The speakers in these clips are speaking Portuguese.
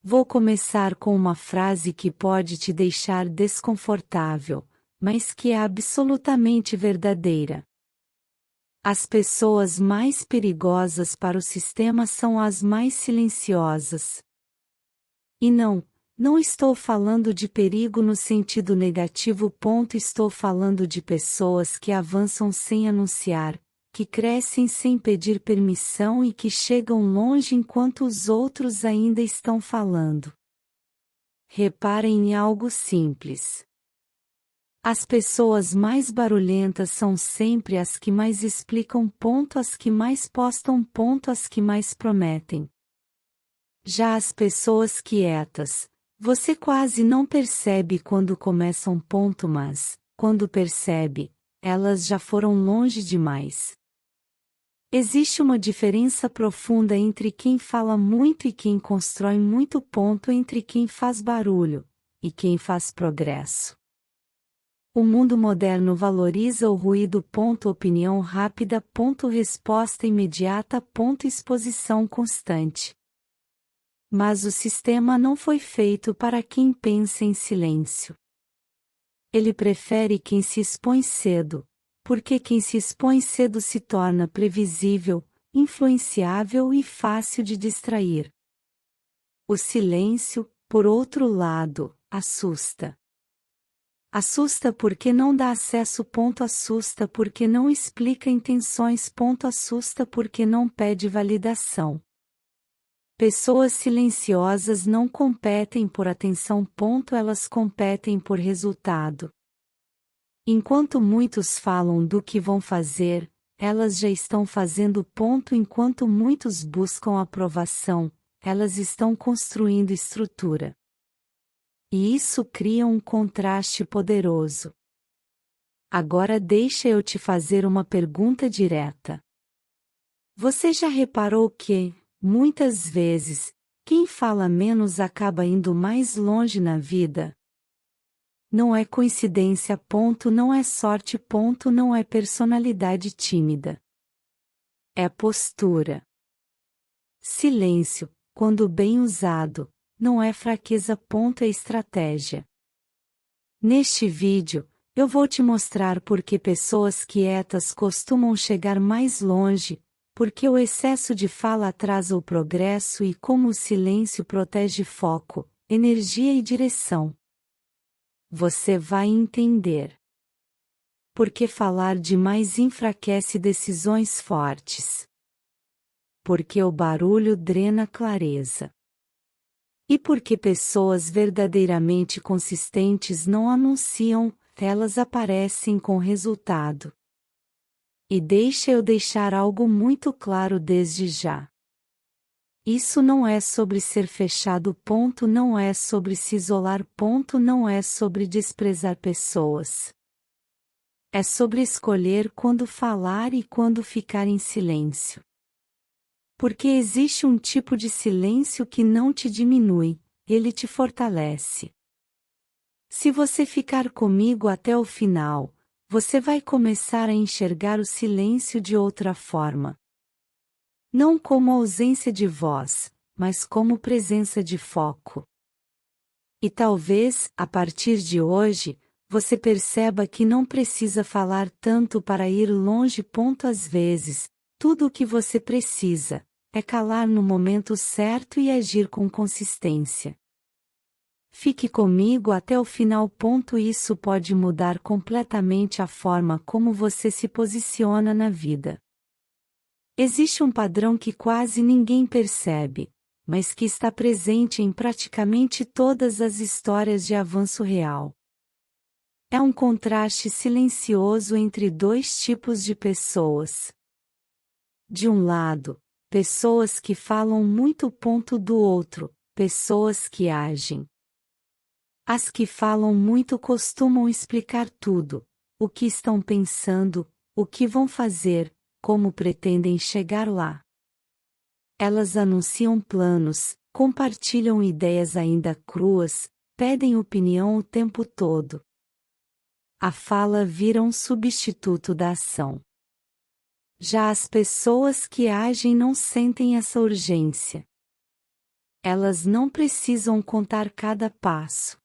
Vou começar com uma frase que pode te deixar desconfortável, mas que é absolutamente verdadeira. As pessoas mais perigosas para o sistema são as mais silenciosas. E não estou falando de perigo no sentido negativo. Estou falando de pessoas que avançam sem anunciar, que crescem sem pedir permissão e que chegam longe enquanto os outros ainda estão falando. Reparem em algo simples. As pessoas mais barulhentas são sempre as que mais explicam, as que mais postam, as que mais prometem. Já as pessoas quietas, você quase não percebe quando começam, mas, quando percebe, elas já foram longe demais. Existe uma diferença profunda entre quem fala muito e quem constrói muito, entre quem faz barulho e quem faz progresso. O mundo moderno valoriza o ruído, opinião rápida, resposta imediata, exposição constante. Mas o sistema não foi feito para quem pensa em silêncio. Ele prefere quem se expõe cedo, porque quem se expõe cedo se torna previsível, influenciável e fácil de distrair. O silêncio, por outro lado, assusta. Assusta porque não dá acesso, assusta porque não explica intenções, assusta porque não pede validação. Pessoas silenciosas não competem por atenção, elas competem por resultado. Enquanto muitos falam do que vão fazer, elas já estão fazendo, enquanto muitos buscam aprovação, elas estão construindo estrutura. E isso cria um contraste poderoso. Agora deixa eu te fazer uma pergunta direta. Você já reparou que, muitas vezes, quem fala menos acaba indo mais longe na vida? Não é coincidência, não é sorte, não é personalidade tímida. É postura. Silêncio, quando bem usado, não é fraqueza, é estratégia. Neste vídeo, eu vou te mostrar por que pessoas quietas costumam chegar mais longe, porque o excesso de fala atrasa o progresso e como o silêncio protege foco, energia e direção. Você vai entender. Porque falar demais enfraquece decisões fortes. Porque o barulho drena clareza. E porque pessoas verdadeiramente consistentes não anunciam, elas aparecem com resultado. E deixa eu deixar algo muito claro desde já. Isso não é sobre ser fechado, não é sobre se isolar, não é sobre desprezar pessoas. É sobre escolher quando falar e quando ficar em silêncio. Porque existe um tipo de silêncio que não te diminui, ele te fortalece. Se você ficar comigo até o final, você vai começar a enxergar o silêncio de outra forma. Não como ausência de voz, mas como presença de foco. E talvez, a partir de hoje, você perceba que não precisa falar tanto para ir longe. Às vezes, tudo o que você precisa é calar no momento certo e agir com consistência. Fique comigo até o final. Isso pode mudar completamente a forma como você se posiciona na vida. Existe um padrão que quase ninguém percebe, mas que está presente em praticamente todas as histórias de avanço real. É um contraste silencioso entre dois tipos de pessoas. De um lado, pessoas que falam muito, do outro, pessoas que agem. As que falam muito costumam explicar tudo, o que estão pensando, o que vão fazer, como pretendem chegar lá. Elas anunciam planos, compartilham ideias ainda cruas, pedem opinião o tempo todo. A fala vira um substituto da ação. Já as pessoas que agem não sentem essa urgência. Elas não precisam contar cada passo.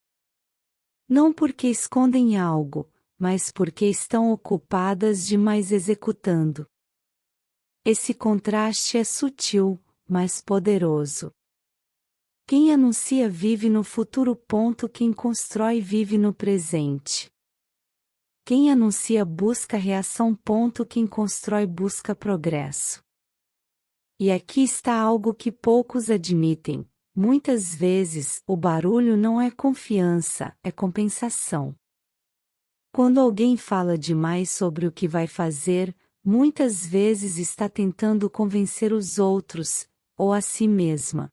Não porque escondem algo, mas porque estão ocupadas demais executando. Esse contraste é sutil, mas poderoso. Quem anuncia vive no futuro. Quem constrói vive no presente. Quem anuncia busca reação. Quem constrói busca progresso. E aqui está algo que poucos admitem. Muitas vezes, o barulho não é confiança, é compensação. Quando alguém fala demais sobre o que vai fazer, muitas vezes está tentando convencer os outros, ou a si mesma.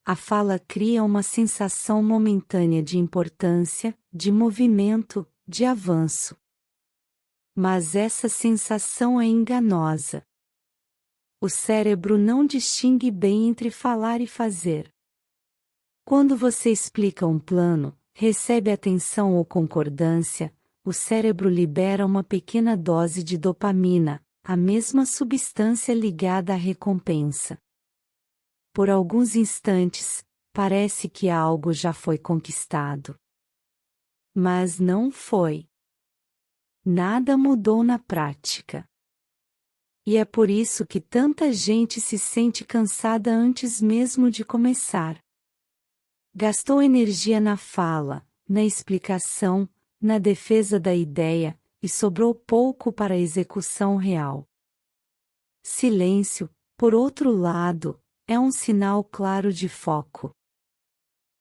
A fala cria uma sensação momentânea de importância, de movimento, de avanço. Mas essa sensação é enganosa. O cérebro não distingue bem entre falar e fazer. Quando você explica um plano, recebe atenção ou concordância, o cérebro libera uma pequena dose de dopamina, a mesma substância ligada à recompensa. Por alguns instantes, parece que algo já foi conquistado. Mas não foi. Nada mudou na prática. E é por isso que tanta gente se sente cansada antes mesmo de começar. Gastou energia na fala, na explicação, na defesa da ideia, e sobrou pouco para a execução real. Silêncio, por outro lado, é um sinal claro de foco.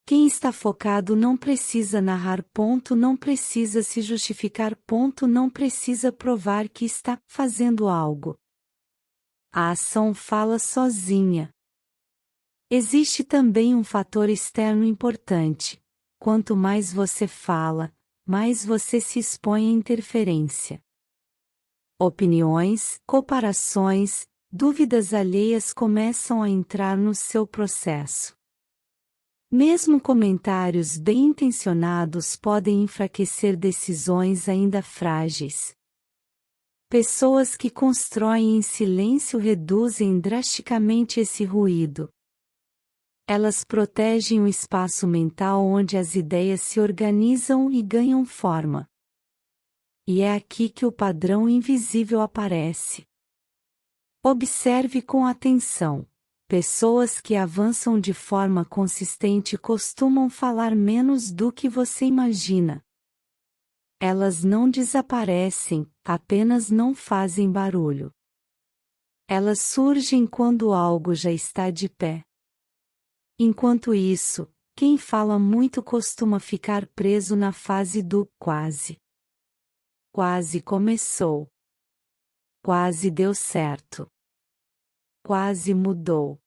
Quem está focado não precisa narrar. Não precisa se justificar. Não precisa provar que está fazendo algo. A ação fala sozinha. Existe também um fator externo importante. Quanto mais você fala, mais você se expõe à interferência. Opiniões, comparações, dúvidas alheias começam a entrar no seu processo. Mesmo comentários bem-intencionados podem enfraquecer decisões ainda frágeis. Pessoas que constroem em silêncio reduzem drasticamente esse ruído. Elas protegem o espaço mental onde as ideias se organizam e ganham forma. E é aqui que o padrão invisível aparece. Observe com atenção. Pessoas que avançam de forma consistente costumam falar menos do que você imagina. Elas não desaparecem, apenas não fazem barulho. Elas surgem quando algo já está de pé. Enquanto isso, quem fala muito costuma ficar preso na fase do quase. Quase começou. Quase deu certo. Quase mudou.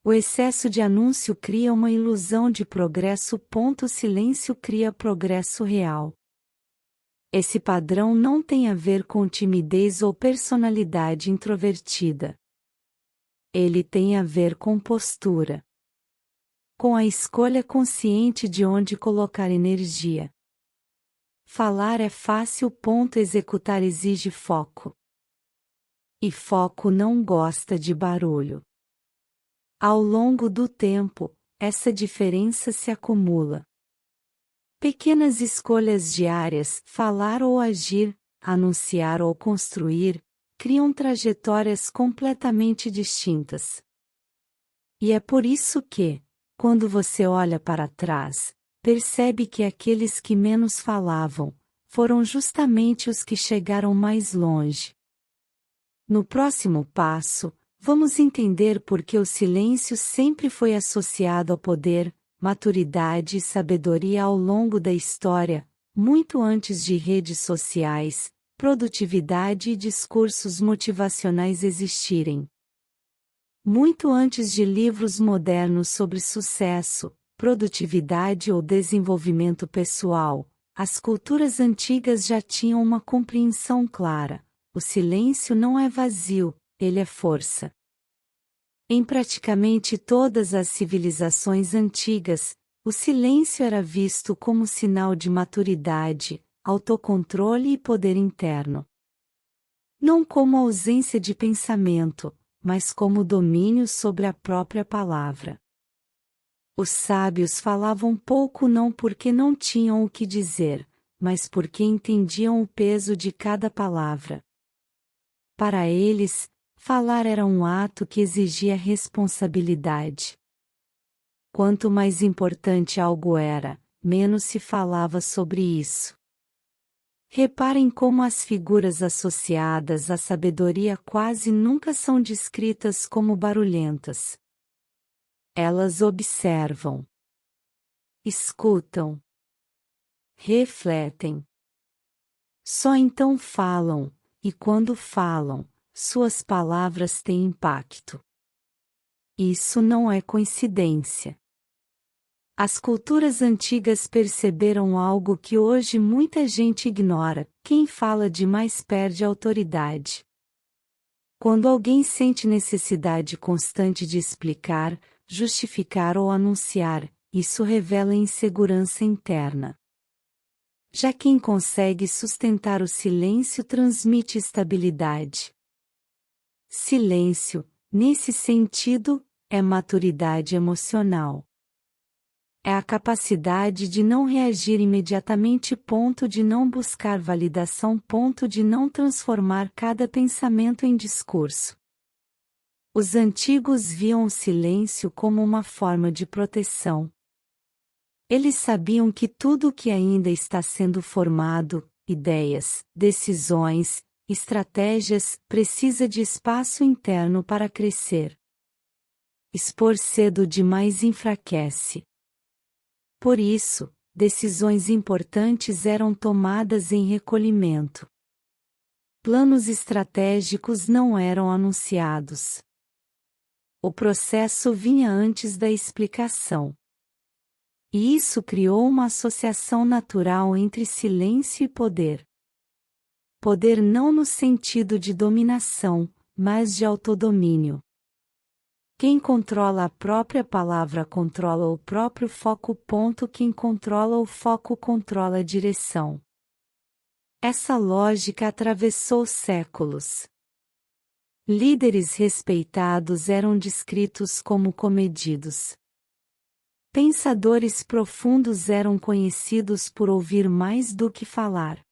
O excesso de anúncio cria uma ilusão de progresso. Silêncio cria progresso real. Esse padrão não tem a ver com timidez ou personalidade introvertida. Ele tem a ver com postura. Com a escolha consciente de onde colocar energia. Falar é fácil. Executar exige foco. E foco não gosta de barulho. Ao longo do tempo, essa diferença se acumula. Pequenas escolhas diárias, falar ou agir, anunciar ou construir, criam trajetórias completamente distintas. E é por isso que, quando você olha para trás, percebe que aqueles que menos falavam, foram justamente os que chegaram mais longe. No próximo passo, vamos entender por que o silêncio sempre foi associado ao poder, maturidade e sabedoria ao longo da história, muito antes de redes sociais, produtividade e discursos motivacionais existirem. Muito antes de livros modernos sobre sucesso, produtividade ou desenvolvimento pessoal, as culturas antigas já tinham uma compreensão clara: o silêncio não é vazio, ele é força. Em praticamente todas as civilizações antigas, o silêncio era visto como sinal de maturidade, autocontrole e poder interno. Não como ausência de pensamento, mas como domínio sobre a própria palavra. Os sábios falavam pouco não porque não tinham o que dizer, mas porque entendiam o peso de cada palavra. Para eles, falar era um ato que exigia responsabilidade. Quanto mais importante algo era, menos se falava sobre isso. Reparem como as figuras associadas à sabedoria quase nunca são descritas como barulhentas. Elas observam, escutam, refletem. Só então falam, e quando falam, suas palavras têm impacto. Isso não é coincidência. As culturas antigas perceberam algo que hoje muita gente ignora: quem fala demais perde autoridade. Quando alguém sente necessidade constante de explicar, justificar ou anunciar, isso revela insegurança interna. Já quem consegue sustentar o silêncio transmite estabilidade. Silêncio, nesse sentido, é maturidade emocional. É a capacidade de não reagir imediatamente, de não buscar validação, de não transformar cada pensamento em discurso. Os antigos viam o silêncio como uma forma de proteção. Eles sabiam que tudo o que ainda está sendo formado, ideias, decisões, estratégias, precisa de espaço interno para crescer. Expor cedo demais enfraquece. Por isso, decisões importantes eram tomadas em recolhimento. Planos estratégicos não eram anunciados. O processo vinha antes da explicação. E isso criou uma associação natural entre silêncio e poder. Poder não no sentido de dominação, mas de autodomínio. Quem controla a própria palavra controla o próprio foco. Quem controla o foco controla a direção. Essa lógica atravessou séculos. Líderes respeitados eram descritos como comedidos. Pensadores profundos eram conhecidos por ouvir mais do que falar.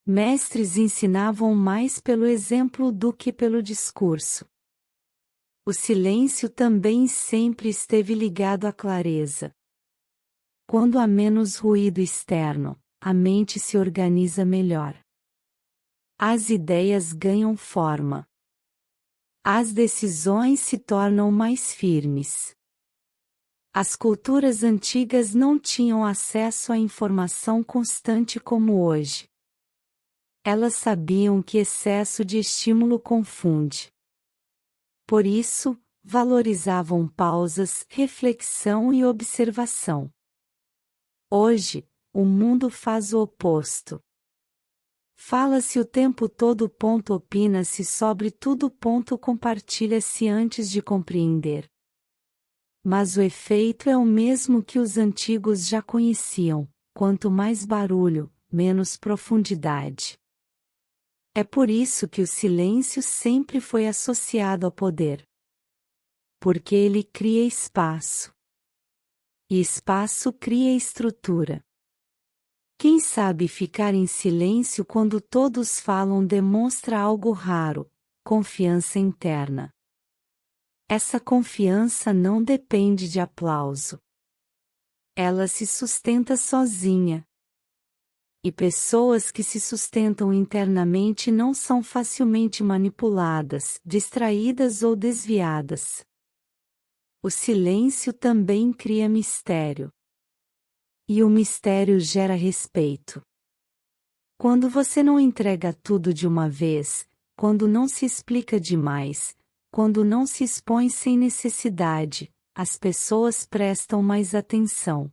Mestres ensinavam mais pelo exemplo do que pelo discurso. O silêncio também sempre esteve ligado à clareza. Quando há menos ruído externo, a mente se organiza melhor. As ideias ganham forma. As decisões se tornam mais firmes. As culturas antigas não tinham acesso à informação constante como hoje. Elas sabiam que excesso de estímulo confunde. Por isso, valorizavam pausas, reflexão e observação. Hoje, o mundo faz o oposto. Fala-se o tempo todo. Opina-se sobre tudo. Compartilha-se antes de compreender. Mas o efeito é o mesmo que os antigos já conheciam: quanto mais barulho, menos profundidade. É por isso que o silêncio sempre foi associado ao poder. Porque ele cria espaço. E espaço cria estrutura. Quem sabe ficar em silêncio quando todos falam demonstra algo raro: confiança interna. Essa confiança não depende de aplauso. Ela se sustenta sozinha. E pessoas que se sustentam internamente não são facilmente manipuladas, distraídas ou desviadas. O silêncio também cria mistério. E o mistério gera respeito. Quando você não entrega tudo de uma vez, quando não se explica demais, quando não se expõe sem necessidade, as pessoas prestam mais atenção.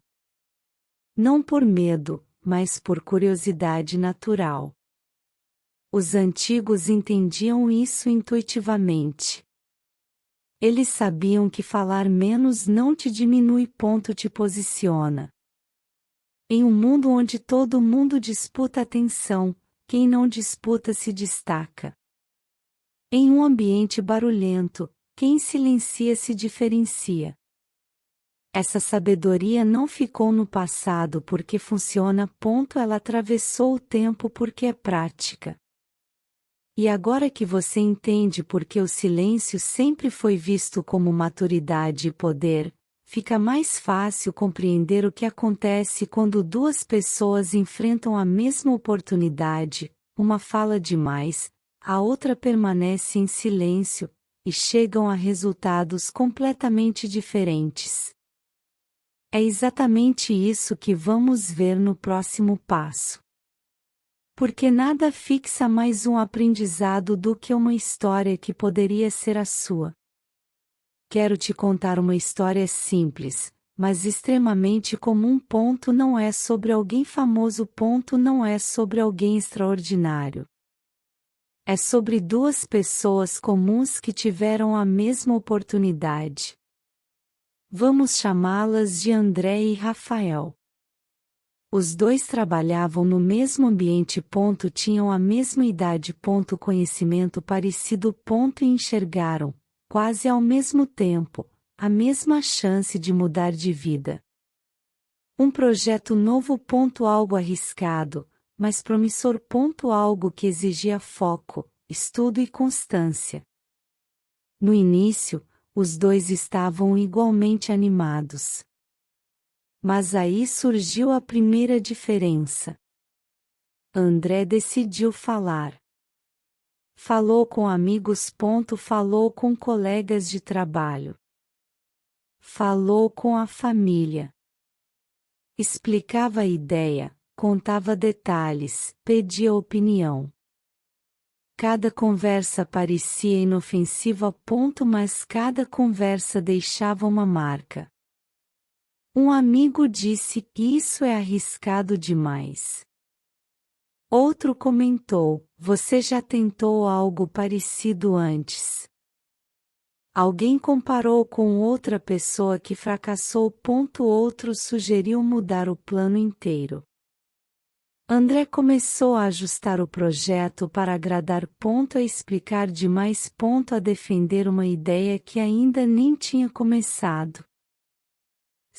Não por medo, mas por curiosidade natural. Os antigos entendiam isso intuitivamente. Eles sabiam que falar menos não te diminui. Te posiciona. Em um mundo onde todo mundo disputa atenção, quem não disputa se destaca. Em um ambiente barulhento, quem silencia se diferencia. Essa sabedoria não ficou no passado porque funciona. Ela atravessou o tempo porque é prática. E agora que você entende por que o silêncio sempre foi visto como maturidade e poder, fica mais fácil compreender o que acontece quando duas pessoas enfrentam a mesma oportunidade, uma fala demais, a outra permanece em silêncio, e chegam a resultados completamente diferentes. É exatamente isso que vamos ver no próximo passo. Porque nada fixa mais um aprendizado do que uma história que poderia ser a sua. Quero te contar uma história simples, mas extremamente comum. Não é sobre alguém famoso. Não é sobre alguém extraordinário. É sobre duas pessoas comuns que tiveram a mesma oportunidade. Vamos chamá-las de André e Rafael. Os dois trabalhavam no mesmo ambiente. Tinham a mesma idade. Conhecimento parecido. E enxergaram, quase ao mesmo tempo, a mesma chance de mudar de vida. Um projeto novo. Algo arriscado, mas promissor. Algo que exigia foco, estudo e constância. No início, os dois estavam igualmente animados. Mas aí surgiu a primeira diferença. André decidiu falar. Falou com amigos. Falou com colegas de trabalho. Falou com a família. Explicava a ideia, contava detalhes, pedia opinião. Cada conversa parecia inofensiva. Mas cada conversa deixava uma marca. Um amigo disse que isso é arriscado demais. Outro comentou: você já tentou algo parecido antes? Alguém comparou com outra pessoa que fracassou. Outro sugeriu mudar o plano inteiro. André começou a ajustar o projeto para agradar. A explicar demais. A defender uma ideia que ainda nem tinha começado.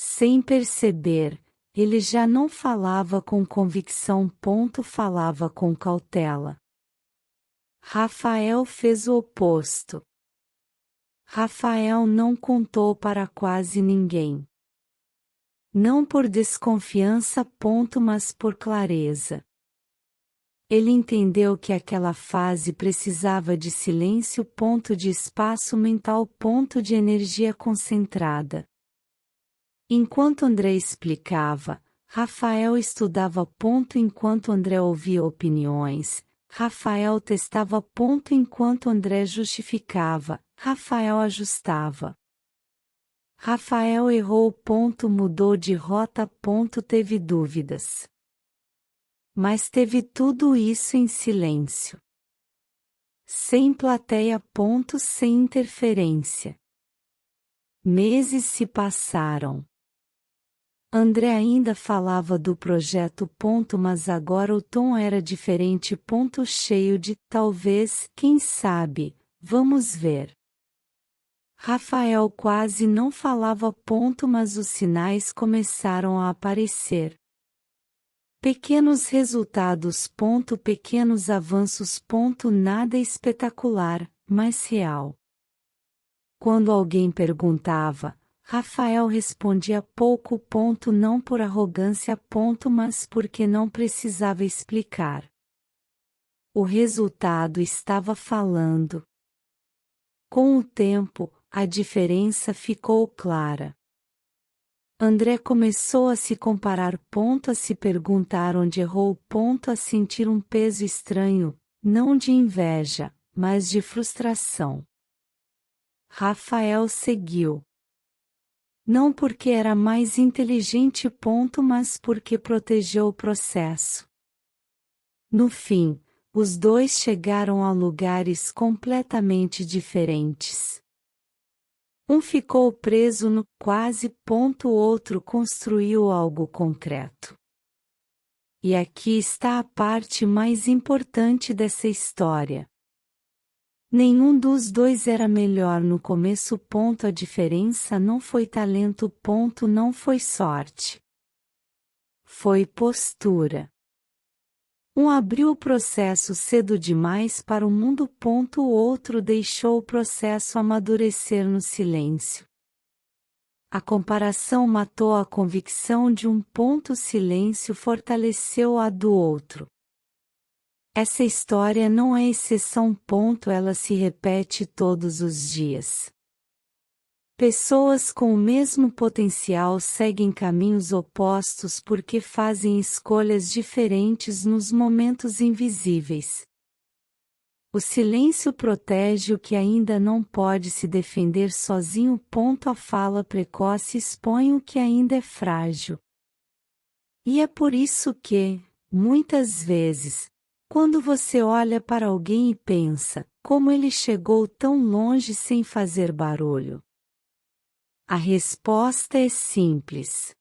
Sem perceber, ele já não falava com convicção. Falava com cautela. Rafael fez o oposto. Rafael não contou para quase ninguém. Não por desconfiança. Mas por clareza. Ele entendeu que aquela fase precisava de silêncio. De espaço mental. De energia concentrada. Enquanto André explicava, Rafael estudava. Enquanto André ouvia opiniões, Rafael testava. Enquanto André justificava, Rafael ajustava. Rafael errou. Mudou de rota. Teve dúvidas. Mas teve tudo isso em silêncio. Sem plateia. Sem interferência. Meses se passaram. André ainda falava do projeto. Mas agora o tom era diferente. Cheio de talvez, quem sabe, vamos ver. Rafael quase não falava. Mas os sinais começaram a aparecer. Pequenos resultados. Pequenos avanços. Nada espetacular, mas real. Quando alguém perguntava, Rafael respondia pouco. Não por arrogância. Mas porque não precisava explicar. O resultado estava falando. Com o tempo, a diferença ficou clara. André começou a se comparar. A se perguntar onde errou. A sentir um peso estranho, não de inveja, mas de frustração. Rafael seguiu. Não porque era mais inteligente. Mas porque protegeu o processo. No fim, os dois chegaram a lugares completamente diferentes. Um ficou preso no quase. O outro construiu algo concreto. E aqui está a parte mais importante dessa história. Nenhum dos dois era melhor no começo. A diferença não foi talento. Não foi sorte. Foi postura. Um abriu o processo cedo demais para o mundo. O outro deixou o processo amadurecer no silêncio. A comparação matou a convicção de um. O silêncio fortaleceu a do outro. Essa história não é exceção. Ela se repete todos os dias. Pessoas com o mesmo potencial seguem caminhos opostos porque fazem escolhas diferentes nos momentos invisíveis. O silêncio protege o que ainda não pode se defender sozinho. A fala precoce expõe o que ainda é frágil. E é por isso que, muitas vezes, quando você olha para alguém e pensa, como ele chegou tão longe sem fazer barulho? A resposta é simples.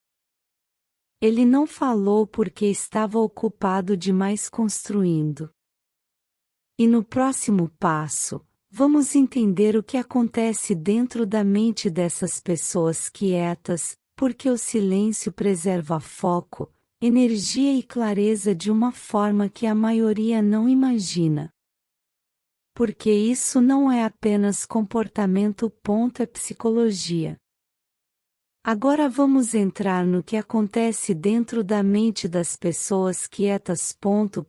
Ele não falou porque estava ocupado demais construindo. E no próximo passo, vamos entender o que acontece dentro da mente dessas pessoas quietas, porque o silêncio preserva foco, energia e clareza de uma forma que a maioria não imagina. Porque isso não é apenas comportamento. É psicologia. Agora vamos entrar no que acontece dentro da mente das pessoas quietas.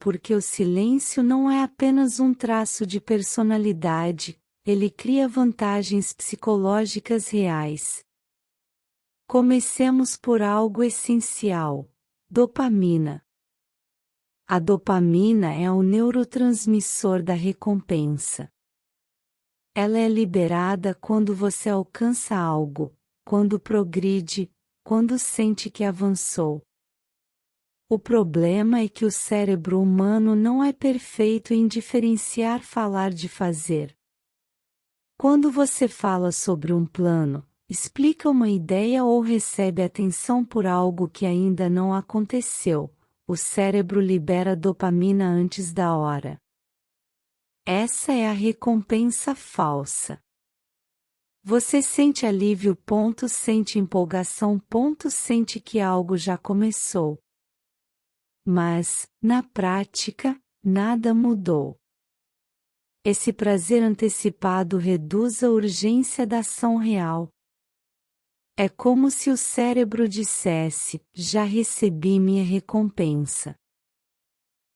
Porque o silêncio não é apenas um traço de personalidade, ele cria vantagens psicológicas reais. Comecemos por algo essencial: dopamina. A dopamina é o neurotransmissor da recompensa. Ela é liberada quando você alcança algo, quando progride, quando sente que avançou. O problema é que o cérebro humano não é perfeito em diferenciar falar de fazer. Quando você fala sobre um plano, explica uma ideia ou recebe atenção por algo que ainda não aconteceu, o cérebro libera dopamina antes da hora. Essa é a recompensa falsa. Você sente alívio. Sente empolgação. Sente que algo já começou. Mas, na prática, nada mudou. Esse prazer antecipado reduz a urgência da ação real. É como se o cérebro dissesse: já recebi minha recompensa.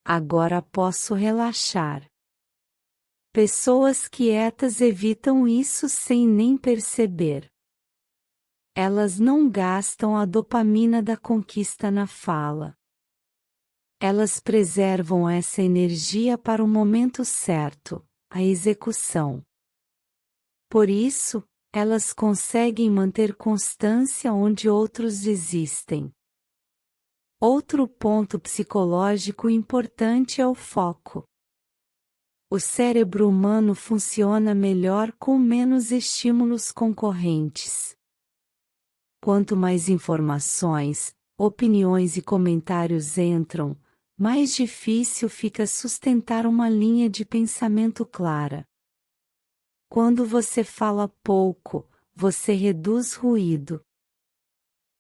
Agora posso relaxar. Pessoas quietas evitam isso sem nem perceber. Elas não gastam a dopamina da conquista na fala. Elas preservam essa energia para o momento certo, a execução. Por isso, elas conseguem manter constância onde outros desistem. Outro ponto psicológico importante é o foco. O cérebro humano funciona melhor com menos estímulos concorrentes. Quanto mais informações, opiniões e comentários entram, mais difícil fica sustentar uma linha de pensamento clara. Quando você fala pouco, você reduz ruído.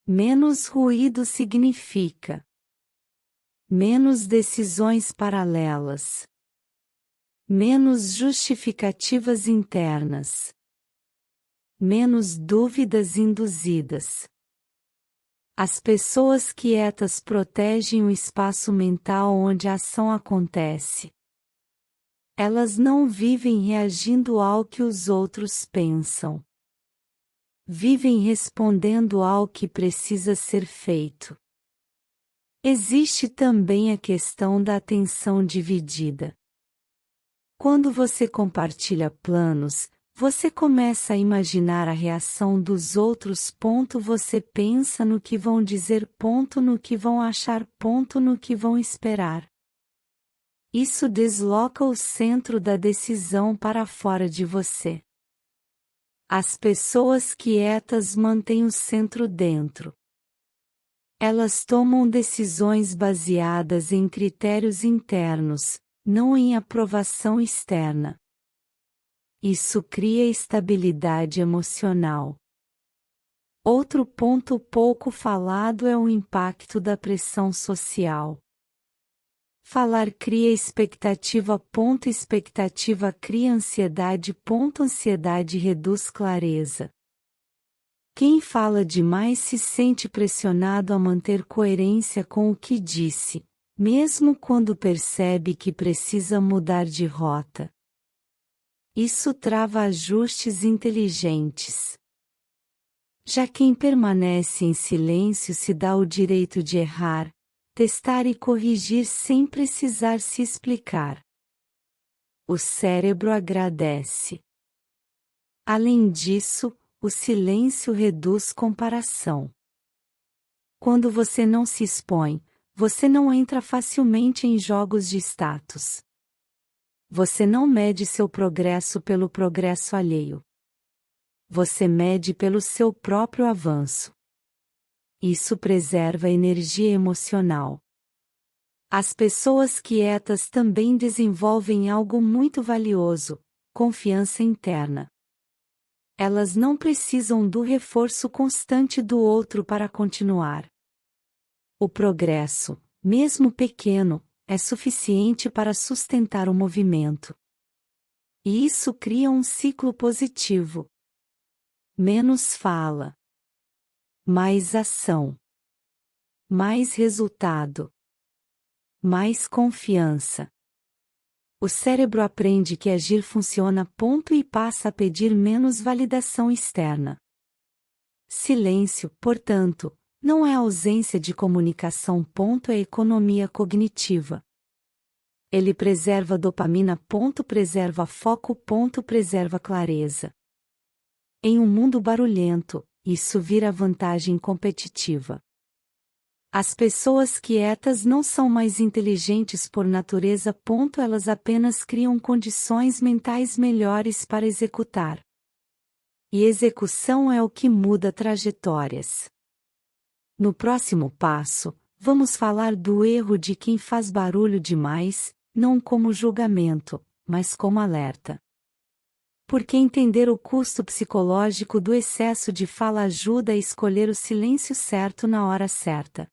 Menos ruído significa menos decisões paralelas, menos justificativas internas, menos dúvidas induzidas. As pessoas quietas protegem o espaço mental onde a ação acontece. Elas não vivem reagindo ao que os outros pensam. Vivem respondendo ao que precisa ser feito. Existe também a questão da atenção dividida. Quando você compartilha planos, você começa a imaginar a reação dos outros. Você pensa no que vão dizer. No que vão achar. No que vão esperar. Isso desloca o centro da decisão para fora de você. As pessoas quietas mantêm o centro dentro. Elas tomam decisões baseadas em critérios internos, não em aprovação externa. Isso cria estabilidade emocional. Outro ponto pouco falado é o impacto da pressão social. Falar cria expectativa. Expectativa cria ansiedade. Ansiedade reduz clareza. Quem fala demais se sente pressionado a manter coerência com o que disse, mesmo quando percebe que precisa mudar de rota. Isso trava ajustes inteligentes. Já quem permanece em silêncio se dá o direito de errar, testar e corrigir sem precisar se explicar. O cérebro agradece. Além disso, o silêncio reduz comparação. Quando você não se expõe, você não entra facilmente em jogos de status. Você não mede seu progresso pelo progresso alheio. Você mede pelo seu próprio avanço. Isso preserva energia emocional. As pessoas quietas também desenvolvem algo muito valioso: confiança interna. Elas não precisam do reforço constante do outro para continuar. O progresso, mesmo pequeno, é suficiente para sustentar o movimento. E isso cria um ciclo positivo. Menos fala, mais ação, mais resultado, mais confiança. O cérebro aprende que agir funciona. E passa a pedir menos validação externa. Silêncio, portanto, não é ausência de comunicação. É economia cognitiva. Ele preserva dopamina. Preserva foco. Preserva clareza. Em um mundo barulhento, isso vira vantagem competitiva. As pessoas quietas não são mais inteligentes por natureza. Elas apenas criam condições mentais melhores para executar. E execução é o que muda trajetórias. No próximo passo, vamos falar do erro de quem faz barulho demais, não como julgamento, mas como alerta. Porque entender o custo psicológico do excesso de fala ajuda a escolher o silêncio certo na hora certa.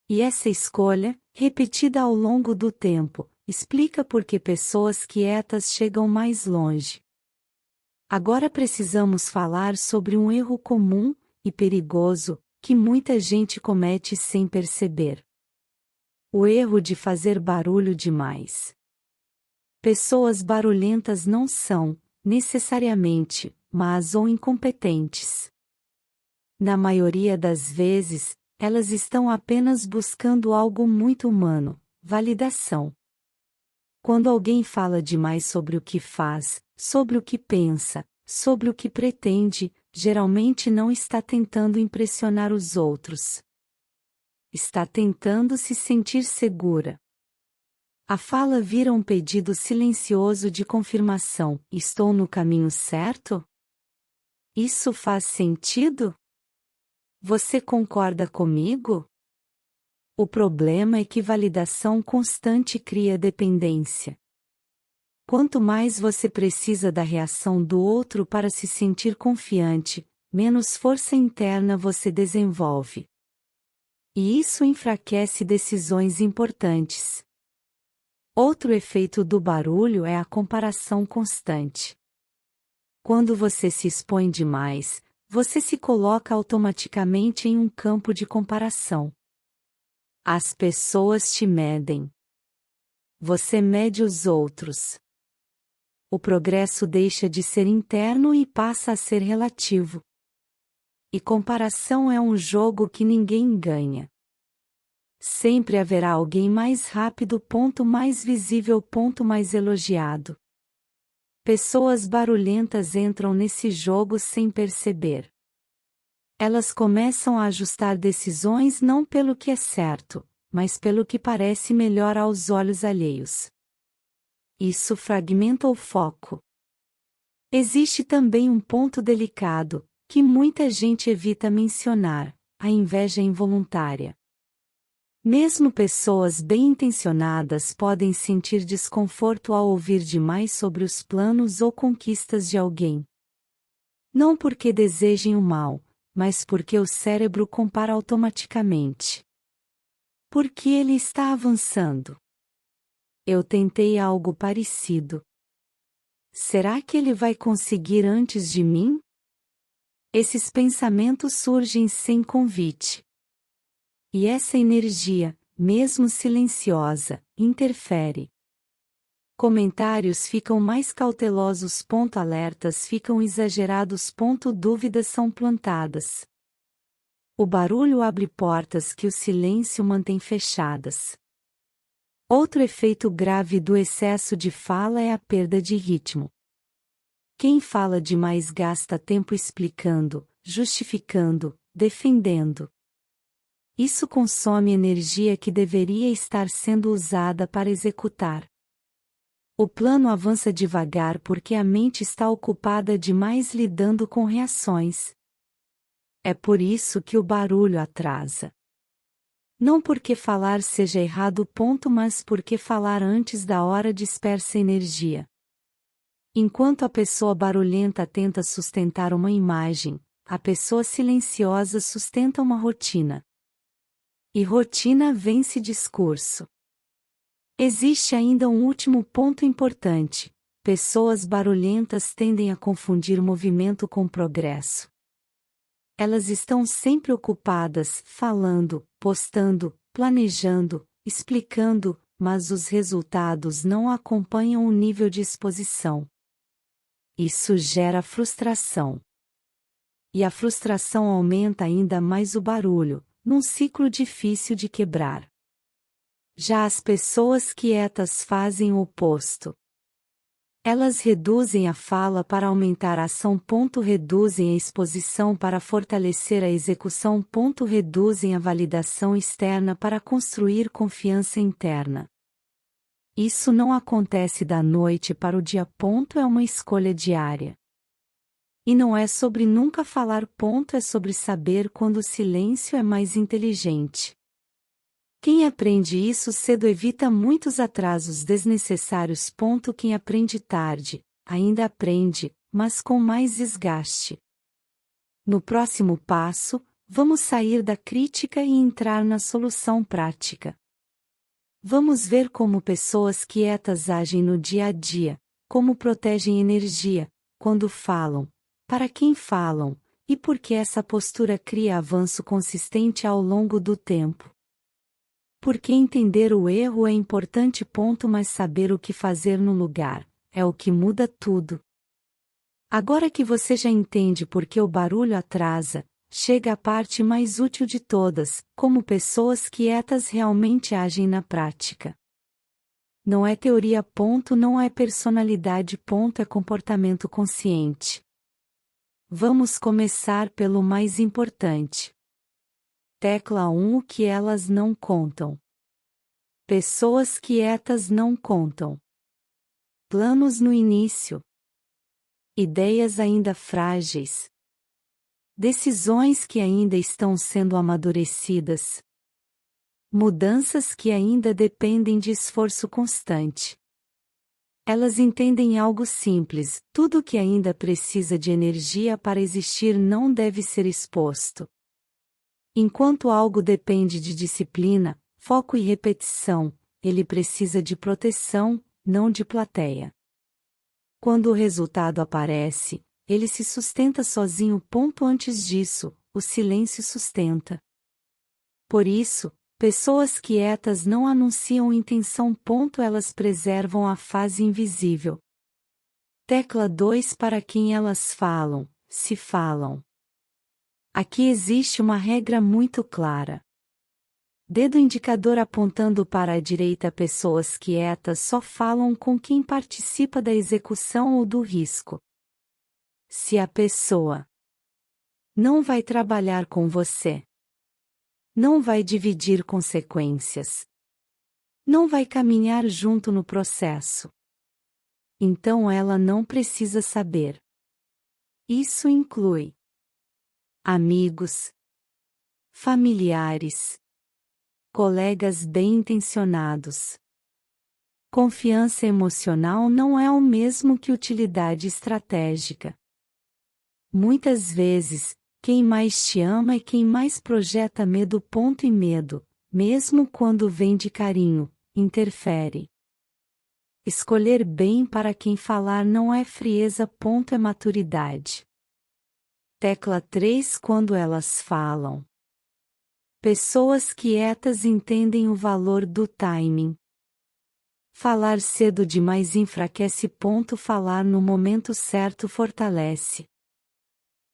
E essa escolha, repetida ao longo do tempo, explica por que pessoas quietas chegam mais longe. Agora precisamos falar sobre um erro comum e perigoso que muita gente comete sem perceber. O erro de fazer barulho demais. Pessoas barulhentas não são, necessariamente, más ou incompetentes. Na maioria das vezes, elas estão apenas buscando algo muito humano: validação. Quando alguém fala demais sobre o que faz, sobre o que pensa, sobre o que pretende, geralmente não está tentando impressionar os outros. Está tentando se sentir segura. A fala vira um pedido silencioso de confirmação: estou no caminho certo? Isso faz sentido? Você concorda comigo? O problema é que validação constante cria dependência. Quanto mais você precisa da reação do outro para se sentir confiante, menos força interna você desenvolve. E isso enfraquece decisões importantes. Outro efeito do barulho é a comparação constante. Quando você se expõe demais, você se coloca automaticamente em um campo de comparação. As pessoas te medem. Você mede os outros. O progresso deixa de ser interno e passa a ser relativo. E comparação é um jogo que ninguém ganha. Sempre haverá alguém mais rápido, mais visível, mais elogiado. Pessoas barulhentas entram nesse jogo sem perceber. Elas começam a ajustar decisões não pelo que é certo, mas pelo que parece melhor aos olhos alheios. Isso fragmenta o foco. Existe também um ponto delicado, que muita gente evita mencionar: a inveja involuntária. Mesmo pessoas bem-intencionadas podem sentir desconforto ao ouvir demais sobre os planos ou conquistas de alguém. Não porque desejem o mal, mas porque o cérebro compara automaticamente. Por que ele está avançando? Eu tentei algo parecido. Será que ele vai conseguir antes de mim? Esses pensamentos surgem sem convite. E essa energia, mesmo silenciosa, interfere. Comentários ficam mais cautelosos. Alertas ficam exagerados. Dúvidas são plantadas. O barulho abre portas que o silêncio mantém fechadas. Outro efeito grave do excesso de fala é a perda de ritmo. Quem fala demais gasta tempo explicando, justificando, defendendo. Isso consome energia que deveria estar sendo usada para executar. O plano avança devagar porque a mente está ocupada demais lidando com reações. É por isso que o barulho atrasa. Não porque falar seja errado, mas porque falar antes da hora dispersa energia. Enquanto a pessoa barulhenta tenta sustentar uma imagem, a pessoa silenciosa sustenta uma rotina. E rotina vence discurso. Existe ainda um último ponto importante: pessoas barulhentas tendem a confundir movimento com progresso. Elas estão sempre ocupadas, falando, postando, planejando, explicando, mas os resultados não acompanham o nível de exposição. Isso gera frustração. E a frustração aumenta ainda mais o barulho, num ciclo difícil de quebrar. Já as pessoas quietas fazem o oposto. Elas reduzem a fala para aumentar a ação. Reduzem a exposição para fortalecer a execução. Reduzem a validação externa para construir confiança interna. Isso não acontece da noite para o dia. É uma escolha diária. E não é sobre nunca falar. É sobre saber quando o silêncio é mais inteligente. Quem aprende isso cedo evita muitos atrasos desnecessários. Quem aprende tarde, ainda aprende, mas com mais desgaste. No próximo passo, vamos sair da crítica e entrar na solução prática. Vamos ver como pessoas quietas agem no dia a dia, como protegem energia, quando falam, para quem falam, e por que essa postura cria avanço consistente ao longo do tempo. Porque entender o erro é importante. Mas saber o que fazer no lugar é o que muda tudo. Agora que você já entende por que o barulho atrasa, chega a parte mais útil de todas: como pessoas quietas realmente agem na prática. Não é teoria. Não é personalidade. É comportamento consciente. Vamos começar pelo mais importante. Tecla 1: o que elas não contam. Pessoas quietas não contam. Planos no início. Ideias ainda frágeis. Decisões que ainda estão sendo amadurecidas. Mudanças que ainda dependem de esforço constante. Elas entendem algo simples: tudo que ainda precisa de energia para existir não deve ser exposto. Enquanto algo depende de disciplina, foco e repetição, ele precisa de proteção, não de plateia. Quando o resultado aparece, ele se sustenta sozinho. Antes disso, o silêncio sustenta. Por isso, pessoas quietas não anunciam intenção. Elas preservam a fase invisível. Tecla 2: para quem elas falam, se falam. Aqui existe uma regra muito clara. Dedo indicador apontando para a direita. Pessoas quietas só falam com quem participa da execução ou do risco. Se a pessoa não vai trabalhar com você, não vai dividir consequências, não vai caminhar junto no processo, então ela não precisa saber. Isso inclui amigos, familiares, colegas bem-intencionados. Confiança emocional não é o mesmo que utilidade estratégica. Muitas vezes, quem mais te ama é quem mais projeta medo. E medo, mesmo quando vem de carinho, interfere. Escolher bem para quem falar não é frieza. É maturidade. Tecla 3. Quando elas falam. Pessoas quietas entendem o valor do timing. Falar cedo demais enfraquece. Falar no momento certo fortalece.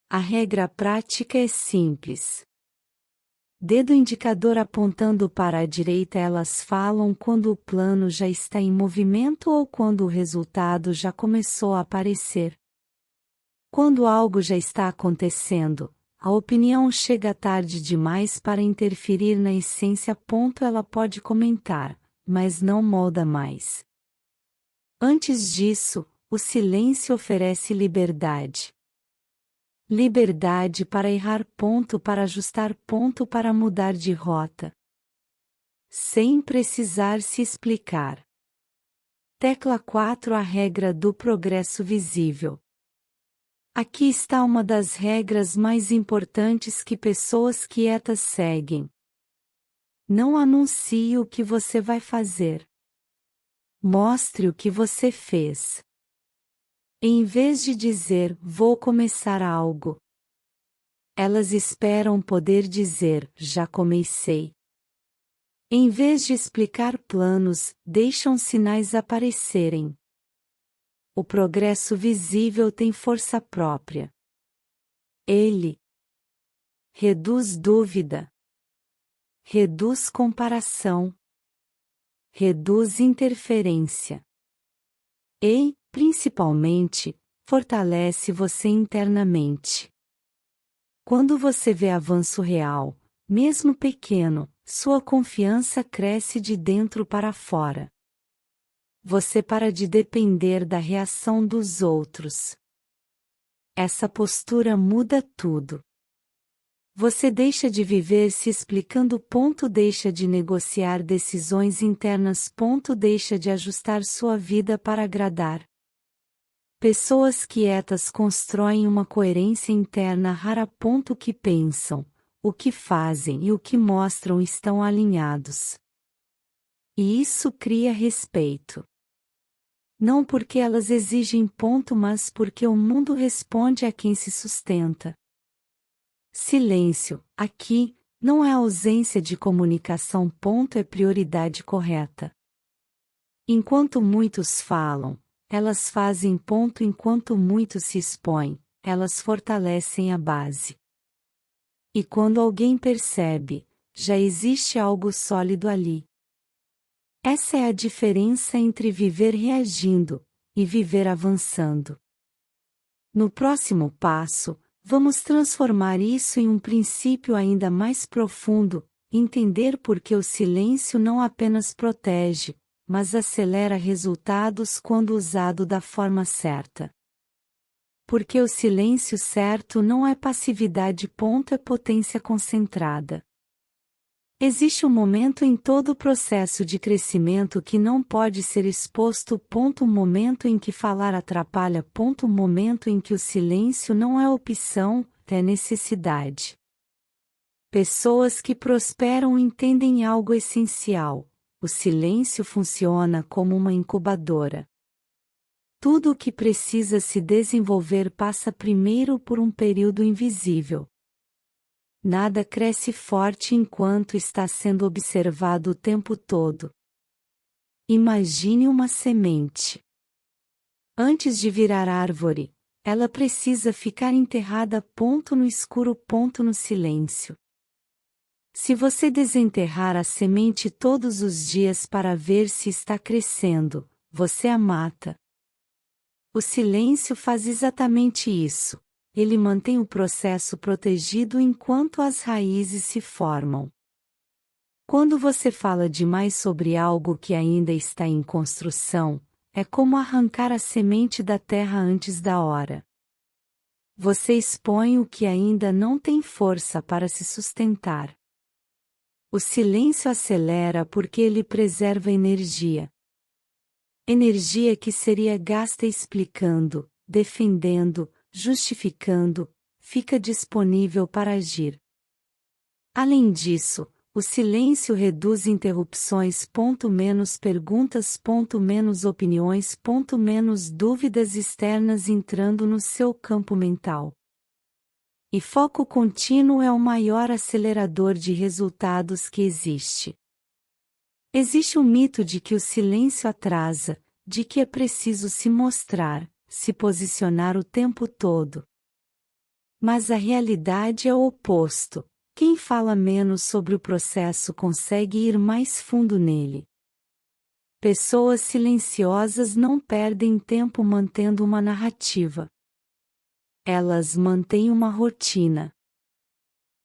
A regra prática é simples. Dedo indicador apontando para a direita. Elas falam quando o plano já está em movimento ou quando o resultado já começou a aparecer. Quando algo já está acontecendo, a opinião chega tarde demais para interferir na essência. Ela pode comentar, mas não molda mais. Antes disso, o silêncio oferece liberdade. Liberdade para errar. Para ajustar. Para mudar de rota. Sem precisar se explicar. Tecla 4. A regra do progresso visível. Aqui está uma das regras mais importantes que pessoas quietas seguem. Não anuncie o que você vai fazer. Mostre o que você fez. Em vez de dizer, vou começar algo, elas esperam poder dizer, já comecei. Em vez de explicar planos, deixam sinais aparecerem. O progresso visível tem força própria. Ele reduz dúvida, reduz comparação, reduz interferência. E, principalmente, fortalece você internamente. Quando você vê avanço real, mesmo pequeno, sua confiança cresce de dentro para fora. Você para de depender da reação dos outros. Essa postura muda tudo. Você deixa de viver se explicando. Deixa de negociar decisões internas. Deixa de ajustar sua vida para agradar. Pessoas quietas constroem uma coerência interna rara. O que pensam, o que fazem e o que mostram estão alinhados. E isso cria respeito. Não porque elas exigem. Mas porque o mundo responde a quem se sustenta. Silêncio, aqui, não é ausência de comunicação. É prioridade correta. Enquanto muitos falam, elas fazem. Enquanto muitos se expõem, elas fortalecem a base. E quando alguém percebe, já existe algo sólido ali. Essa é a diferença entre viver reagindo e viver avançando. No próximo passo, vamos transformar isso em um princípio ainda mais profundo, entender por que o silêncio não apenas protege, mas acelera resultados quando usado da forma certa. Porque o silêncio certo não é passividade. É potência concentrada. Existe um momento em todo o processo de crescimento que não pode ser exposto. Um momento em que falar atrapalha. Um momento em que o silêncio não é opção, é necessidade. Pessoas que prosperam entendem algo essencial: o silêncio funciona como uma incubadora. Tudo o que precisa se desenvolver passa primeiro por um período invisível. Nada cresce forte enquanto está sendo observado o tempo todo. Imagine uma semente. Antes de virar árvore, ela precisa ficar enterrada. No escuro. No silêncio. Se você desenterrar a semente todos os dias para ver se está crescendo, você a mata. O silêncio faz exatamente isso. Ele mantém o processo protegido enquanto as raízes se formam. Quando você fala demais sobre algo que ainda está em construção, é como arrancar a semente da terra antes da hora. Você expõe o que ainda não tem força para se sustentar. O silêncio acelera porque ele preserva energia. Energia que seria gasta explicando, defendendo, justificando, fica disponível para agir. Além disso, o silêncio reduz interrupções. Menos perguntas. Menos opiniões. Menos dúvidas externas entrando no seu campo mental. E foco contínuo é o maior acelerador de resultados que existe. Existe um mito de que o silêncio atrasa, de que é preciso se mostrar, se posicionar o tempo todo. Mas a realidade é o oposto. Quem fala menos sobre o processo consegue ir mais fundo nele. Pessoas silenciosas não perdem tempo mantendo uma narrativa. Elas mantêm uma rotina.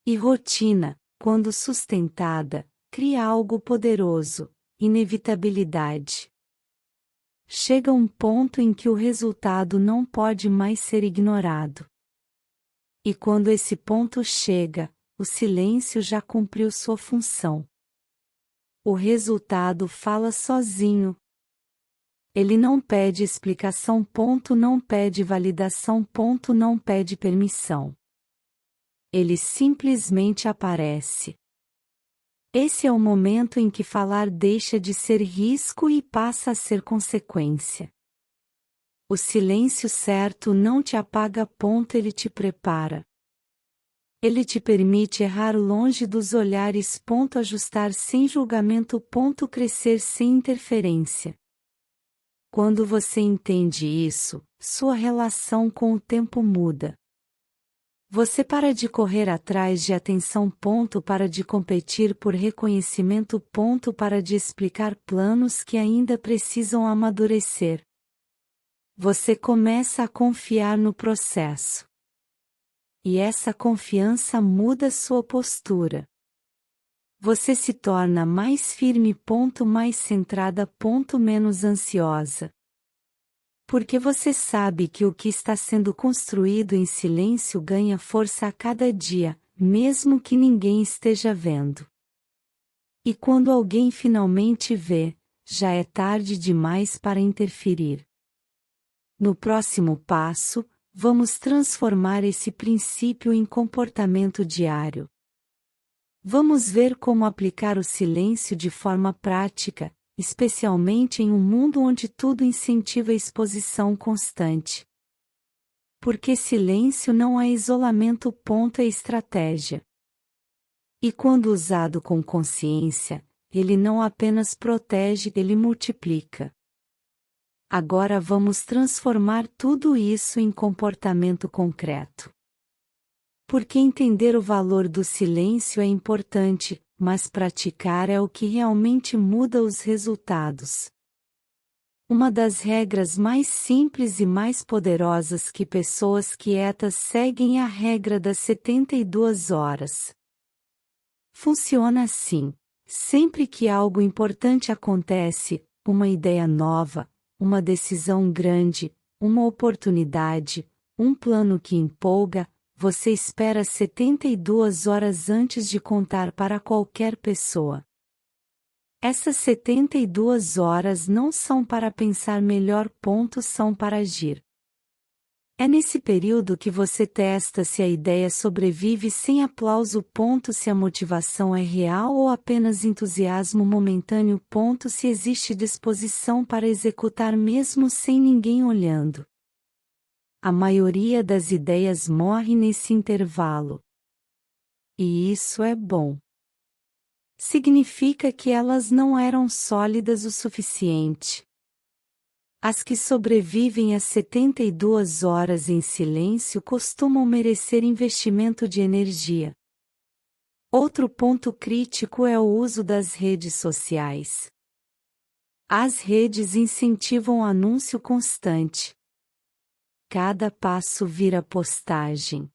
E rotina, quando sustentada, cria algo poderoso, inevitabilidade. Chega um ponto em que o resultado não pode mais ser ignorado. E quando esse ponto chega, o silêncio já cumpriu sua função. O resultado fala sozinho. Ele não pede explicação. Não pede validação. Não pede permissão. Ele simplesmente aparece. Esse é o momento em que falar deixa de ser risco e passa a ser consequência. O silêncio certo não te apaga. Ele te prepara. Ele te permite errar longe dos olhares. Ajustar sem julgamento. Crescer sem interferência. Quando você entende isso, sua relação com o tempo muda. Você para de correr atrás de atenção. Para de competir por reconhecimento. Para de explicar planos que ainda precisam amadurecer. Você começa a confiar no processo. E essa confiança muda sua postura. Você se torna mais firme. Mais centrada. Menos ansiosa. Porque você sabe que o que está sendo construído em silêncio ganha força a cada dia, mesmo que ninguém esteja vendo. E quando alguém finalmente vê, já é tarde demais para interferir. No próximo passo, vamos transformar esse princípio em comportamento diário. Vamos ver como aplicar o silêncio de forma prática, especialmente em um mundo onde tudo incentiva a exposição constante. Porque silêncio não é isolamento. É estratégia. E quando usado com consciência, ele não apenas protege, ele multiplica. Agora vamos transformar tudo isso em comportamento concreto. Porque entender o valor do silêncio é importante, mas praticar é o que realmente muda os resultados. Uma das regras mais simples e mais poderosas que pessoas quietas seguem é a regra das 72 horas. Funciona assim: sempre que algo importante acontece, uma ideia nova, uma decisão grande, uma oportunidade, um plano que empolga, você espera 72 horas antes de contar para qualquer pessoa. Essas 72 horas não são para pensar melhor. São para agir. É nesse período que você testa se a ideia sobrevive sem aplauso. Se a motivação é real ou apenas entusiasmo momentâneo. Se existe disposição para executar mesmo sem ninguém olhando. A maioria das ideias morre nesse intervalo. E isso é bom. Significa que elas não eram sólidas o suficiente. As que sobrevivem às 72 horas em silêncio costumam merecer investimento de energia. Outro ponto crítico é o uso das redes sociais. As redes incentivam o anúncio constante. Cada passo vira postagem.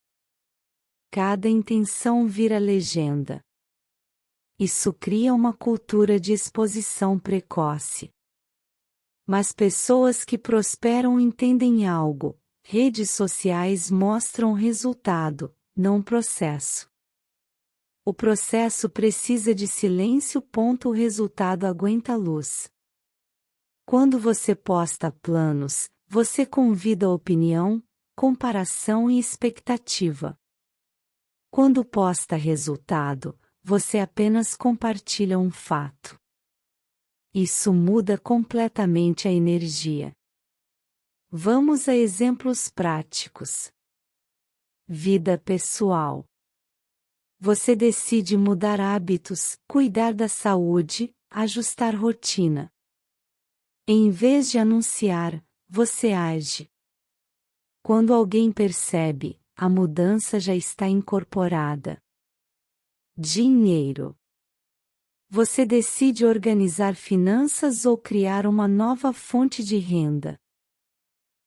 Cada intenção vira legenda. Isso cria uma cultura de exposição precoce. Mas pessoas que prosperam entendem algo: redes sociais mostram resultado, não processo. O processo precisa de silêncio. O resultado aguenta a luz. Quando você posta planos, você convida opinião, comparação e expectativa. Quando posta resultado, você apenas compartilha um fato. Isso muda completamente a energia. Vamos a exemplos práticos. Vida pessoal. Você decide mudar hábitos, cuidar da saúde, ajustar rotina. Em vez de anunciar, você age. Quando alguém percebe, a mudança já está incorporada. Dinheiro. Você decide organizar finanças ou criar uma nova fonte de renda.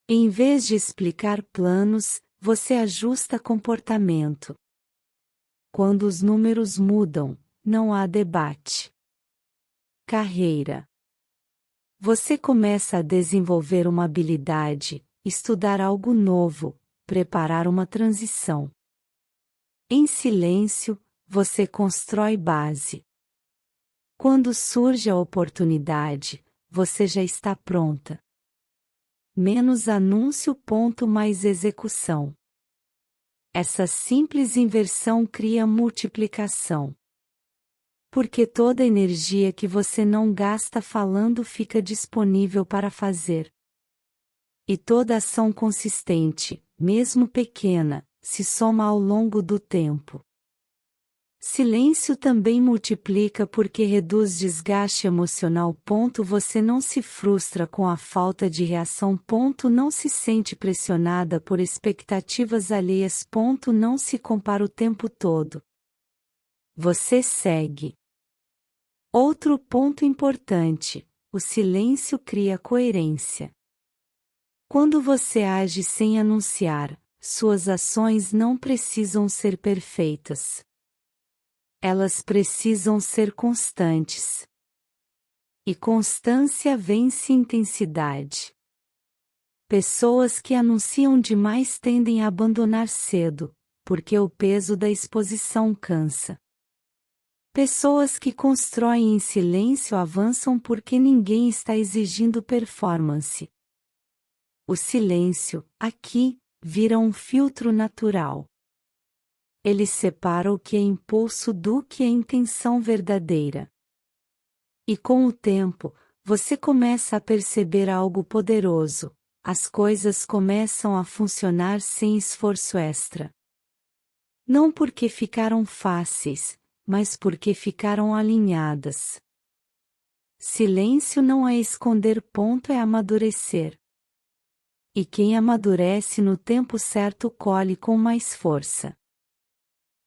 Em vez de explicar planos, você ajusta comportamento. Quando os números mudam, não há debate. Carreira. Você começa a desenvolver uma habilidade, estudar algo novo, preparar uma transição. Em silêncio, você constrói base. Quando surge a oportunidade, você já está pronta. Menos anúncio. Mais execução. Essa simples inversão cria multiplicação. Porque toda energia que você não gasta falando fica disponível para fazer. E toda ação consistente, mesmo pequena, se soma ao longo do tempo. Silêncio também multiplica porque reduz desgaste emocional. Você não se frustra com a falta de reação. Não se sente pressionada por expectativas alheias. Não se compara o tempo todo. Você segue. Outro ponto importante: o silêncio cria coerência. Quando você age sem anunciar, suas ações não precisam ser perfeitas. Elas precisam ser constantes. E constância vence intensidade. Pessoas que anunciam demais tendem a abandonar cedo, porque o peso da exposição cansa. Pessoas que constroem em silêncio avançam porque ninguém está exigindo performance. O silêncio, aqui, vira um filtro natural. Ele separa o que é impulso do que é intenção verdadeira. E com o tempo, você começa a perceber algo poderoso: as coisas começam a funcionar sem esforço extra. Não porque ficaram fáceis, mas porque ficaram alinhadas. Silêncio não é esconder. É amadurecer. E quem amadurece no tempo certo colhe com mais força.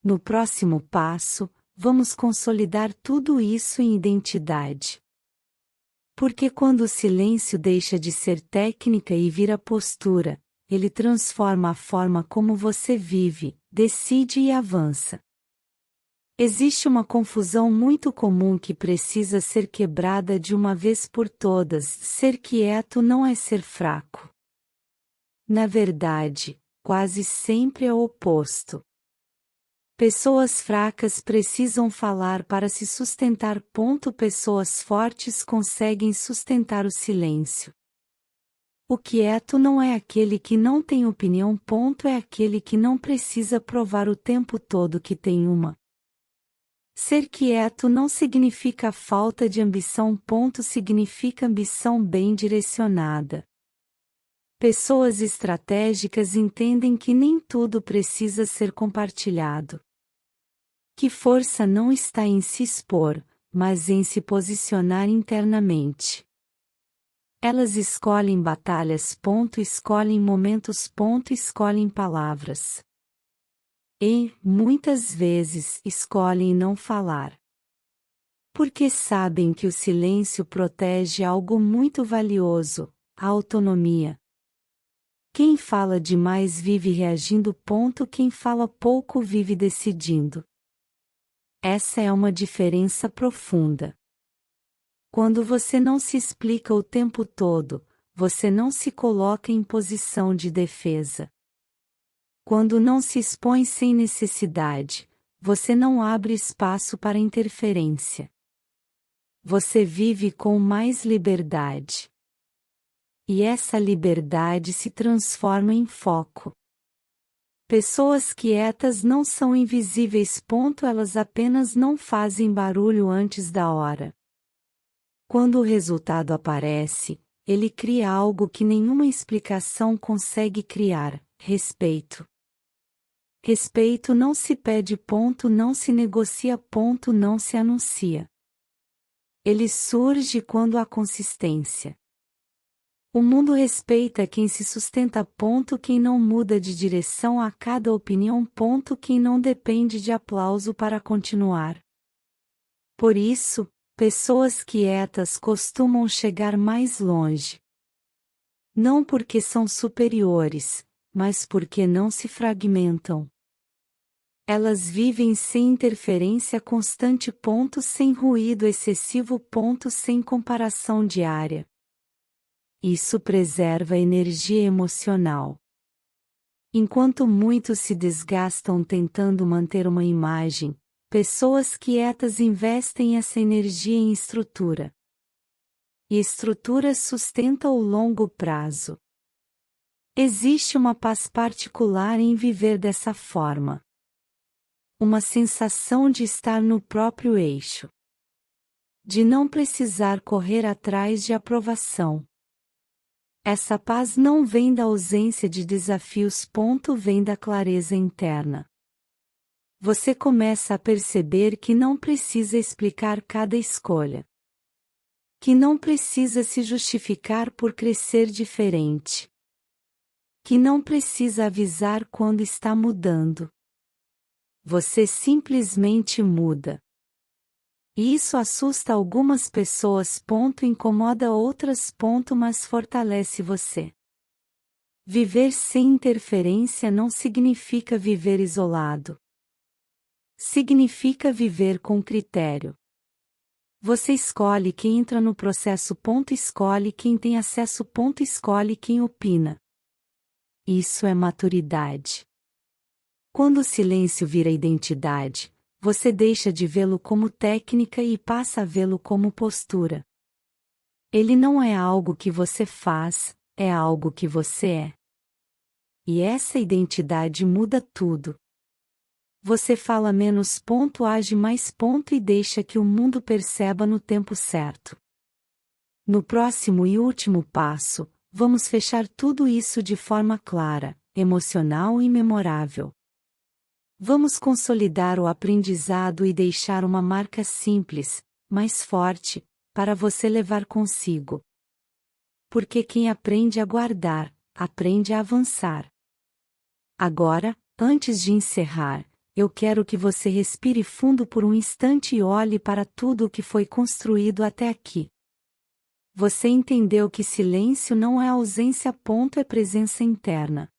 No próximo passo, vamos consolidar tudo isso em identidade. Porque quando o silêncio deixa de ser técnica e vira postura, ele transforma a forma como você vive, decide e avança. Existe uma confusão muito comum que precisa ser quebrada de uma vez por todas: ser quieto não é ser fraco. Na verdade, quase sempre é o oposto. Pessoas fracas precisam falar para se sustentar. Pessoas fortes conseguem sustentar o silêncio. O quieto não é aquele que não tem opinião. É aquele que não precisa provar o tempo todo que tem uma. Ser quieto não significa falta de ambição. Significa ambição bem direcionada. Pessoas estratégicas entendem que nem tudo precisa ser compartilhado. Que força não está em se expor, mas em se posicionar internamente. Elas escolhem batalhas. Escolhem momentos. Escolhem palavras. E, muitas vezes, escolhem não falar. Porque sabem que o silêncio protege algo muito valioso: a autonomia. Quem fala demais vive reagindo. Quem fala pouco vive decidindo. Essa é uma diferença profunda. Quando você não se explica o tempo todo, você não se coloca em posição de defesa. Quando não se expõe sem necessidade, você não abre espaço para interferência. Você vive com mais liberdade. E essa liberdade se transforma em foco. Pessoas quietas não são invisíveis. Elas apenas não fazem barulho antes da hora. Quando o resultado aparece, ele cria algo que nenhuma explicação consegue criar: respeito. Respeito não se pede, não se negocia, não se anuncia. Ele surge quando há consistência. O mundo respeita quem se sustenta, quem não muda de direção a cada opinião, quem não depende de aplauso para continuar. Por isso, pessoas quietas costumam chegar mais longe. Não porque são superiores, mas porque não se fragmentam. Elas vivem sem interferência constante, sem ruído excessivo, sem comparação diária. Isso preserva a energia emocional. Enquanto muitos se desgastam tentando manter uma imagem, pessoas quietas investem essa energia em estrutura. E estrutura sustenta o longo prazo. Existe uma paz particular em viver dessa forma. Uma sensação de estar no próprio eixo. De não precisar correr atrás de aprovação. Essa paz não vem da ausência de desafios, vem da clareza interna. Você começa a perceber que não precisa explicar cada escolha. Que não precisa se justificar por crescer diferente. Que não precisa avisar quando está mudando. Você simplesmente muda. E isso assusta algumas pessoas, incomoda outras, mas fortalece você. Viver sem interferência não significa viver isolado. Significa viver com critério. Você escolhe quem entra no processo, escolhe quem tem acesso, escolhe quem opina. Isso é maturidade. Quando o silêncio vira identidade, você deixa de vê-lo como técnica e passa a vê-lo como postura. Ele não é algo que você faz, é algo que você é. E essa identidade muda tudo. Você fala menos, age mais, e deixa que o mundo perceba no tempo certo. No próximo e último passo, vamos fechar tudo isso de forma clara, emocional e memorável. Vamos consolidar o aprendizado e deixar uma marca simples, mas forte, para você levar consigo. Porque quem aprende a guardar, aprende a avançar. Agora, antes de encerrar, eu quero que você respire fundo por um instante e olhe para tudo o que foi construído até aqui. Você entendeu que silêncio não é ausência, é presença interna.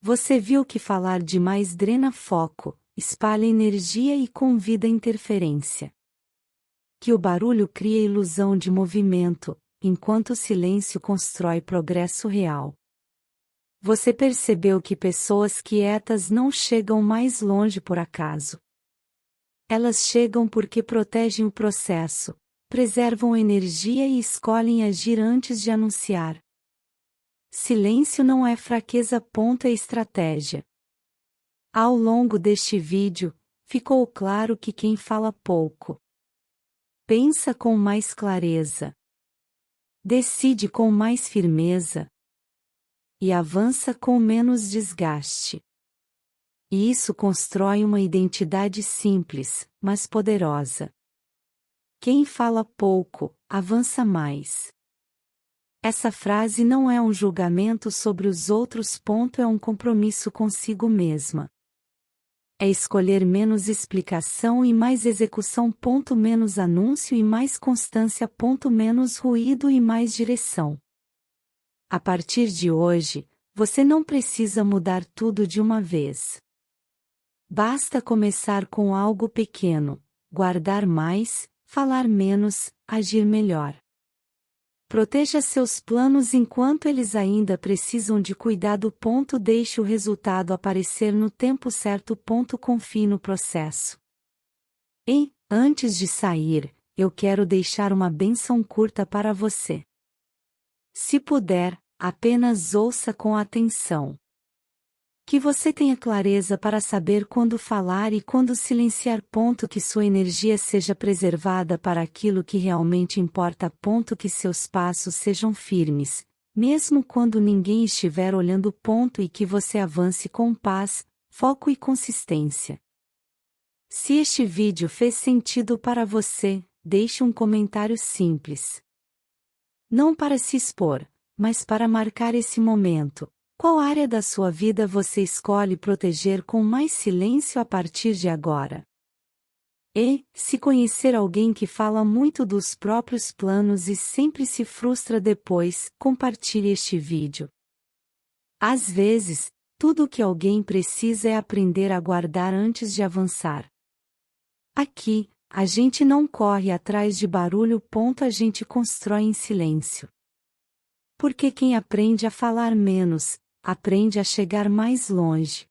Você viu que falar demais drena foco, espalha energia e convida interferência. Que o barulho cria ilusão de movimento, enquanto o silêncio constrói progresso real. Você percebeu que pessoas quietas não chegam mais longe por acaso. Elas chegam porque protegem o processo, preservam energia e escolhem agir antes de anunciar. Silêncio não é fraqueza, é estratégia. Ao longo deste vídeo, ficou claro que quem fala pouco pensa com mais clareza, decide com mais firmeza e avança com menos desgaste. E isso constrói uma identidade simples, mas poderosa. Quem fala pouco, avança mais. Essa frase não é um julgamento sobre os outros, é um compromisso consigo mesma. É escolher menos explicação e mais execução, menos anúncio e mais constância, menos ruído e mais direção. A partir de hoje, você não precisa mudar tudo de uma vez. Basta começar com algo pequeno, guardar mais, falar menos, agir melhor. Proteja seus planos enquanto eles ainda precisam de cuidado. Deixe o resultado aparecer no tempo certo. Confie no processo. E, antes de sair, eu quero deixar uma bênção curta para você. Se puder, apenas ouça com atenção. Que você tenha clareza para saber quando falar e quando silenciar. Que sua energia seja preservada para aquilo que realmente importa. Que seus passos sejam firmes, mesmo quando ninguém estiver olhando. E que você avance com paz, foco e consistência. Se este vídeo fez sentido para você, deixe um comentário simples. Não para se expor, mas para marcar esse momento. Qual área da sua vida você escolhe proteger com mais silêncio a partir de agora? E, se conhecer alguém que fala muito dos próprios planos e sempre se frustra depois, compartilhe este vídeo. Às vezes, tudo o que alguém precisa é aprender a guardar antes de avançar. Aqui, a gente não corre atrás de barulho. A gente constrói em silêncio. Porque quem aprende a falar menos, aprende a chegar mais longe.